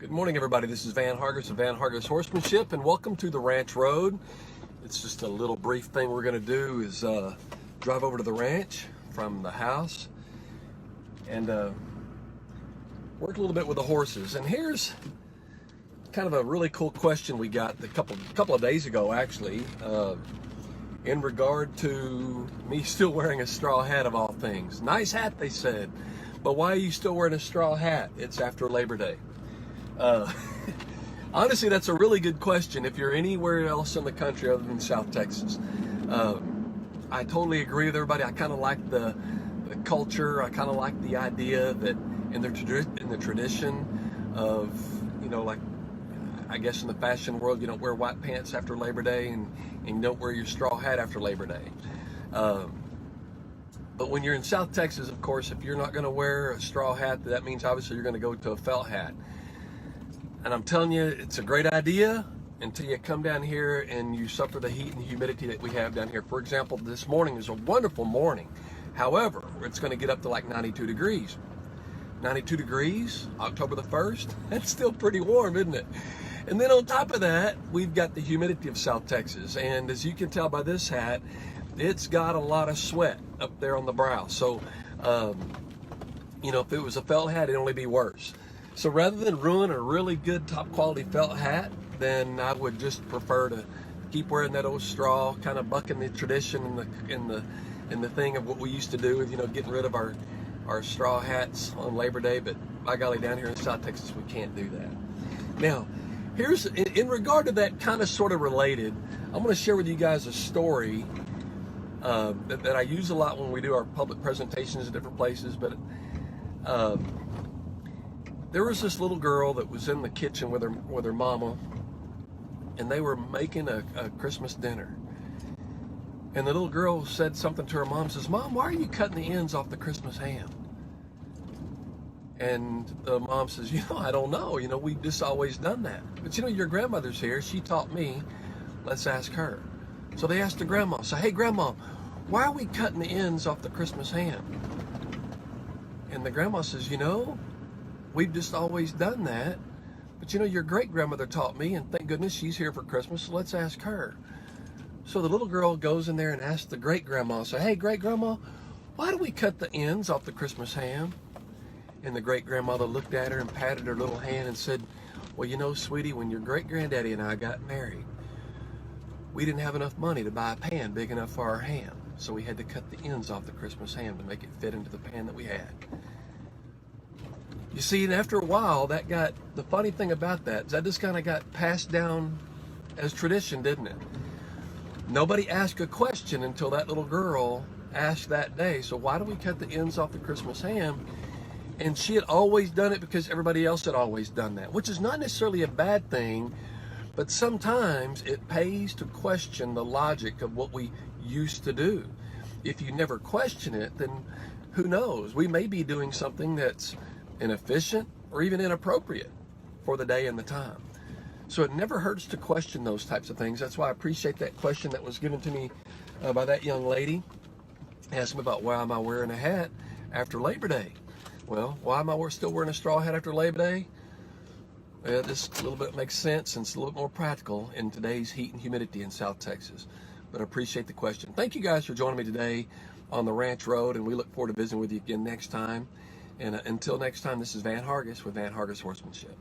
Good morning, everybody. This is Van Hargis of Van Hargis Horsemanship, and welcome to the ranch road. It's just a little brief thing we're going to do is drive over to the ranch from the house and work a little bit with the horses. And here's kind of a really cool question we got a couple of days ago, actually, in regard to me still wearing a straw hat of all things. Nice hat, they said, but why are you still wearing a straw hat? It's after Labor Day. Honestly, that's a really good question. If you're anywhere else in the country other than South Texas, I totally agree with everybody. I kind of like the culture. I kind of like the idea that in the tradition of, like, I guess in the fashion world, you don't wear white pants after Labor Day, and you don't wear your straw hat after Labor Day. But when you're in South Texas, of course, if you're not going to wear a straw hat, that means obviously you're going to go to a felt hat. And I'm telling you, it's a great idea until you come down here and you suffer the heat and humidity that we have down here. For example, this morning is a wonderful morning. However, it's going to get up to like 92 degrees. 92 degrees, October the 1st, that's still pretty warm, isn't it? And then on top of that, we've got the humidity of South Texas. And as you can tell by this hat, it's got a lot of sweat up there on the brow. So, if it was a felt hat, it'd only be worse. So rather than ruin a really good top quality felt hat, then I would just prefer to keep wearing that old straw, kind of bucking the tradition and the thing of what we used to do with, getting rid of our straw hats on Labor Day. But by golly, down here in South Texas, we can't do that. Now, here's, in regard to that, kind of sort of related, I'm going to share with you guys a story that I use a lot when we do our public presentations at different places. But there was this little girl that was in the kitchen with her mama, and they were making a Christmas dinner. And the little girl said something to her mom, says, "Mom, why are you cutting the ends off the Christmas ham?" And the mom says, "I don't know. We've just always done that. But your grandmother's here. She taught me. Let's ask her." So they asked the grandma, say, "Hey, Grandma, why are we cutting the ends off the Christmas ham?" And the grandma says, "We've just always done that. But your great-grandmother taught me, and thank goodness she's here for Christmas, so let's ask her." So the little girl goes in there and asks the great-grandma, say, "Hey, great-grandma, why do we cut the ends off the Christmas ham?" And the great-grandmother looked at her and patted her little hand and said, "Well, sweetie, when your great-granddaddy and I got married, we didn't have enough money to buy a pan big enough for our ham. So we had to cut the ends off the Christmas ham to make it fit into the pan that we had." You see, and after a while, the funny thing about that is that just kind of got passed down as tradition, didn't it? Nobody asked a question until that little girl asked that day, "So why do we cut the ends off the Christmas ham?" And she had always done it because everybody else had always done that, which is not necessarily a bad thing, but sometimes it pays to question the logic of what we used to do. If you never question it, then who knows? We may be doing something that's inefficient or even inappropriate for the day and the time. So it never hurts to question those types of things. That's why I appreciate that question that was given to me by that young lady. Asked me about why am I wearing a hat after Labor Day. Well, why am I still wearing a straw hat after Labor Day? Well, this a little bit makes sense, and it's a little bit more practical in today's heat and humidity in South Texas. But I appreciate the question. Thank you guys for joining me today on the ranch road, and we look forward to visiting with you again next time. And until next time, this is Van Hargis with Van Hargis Horsemanship.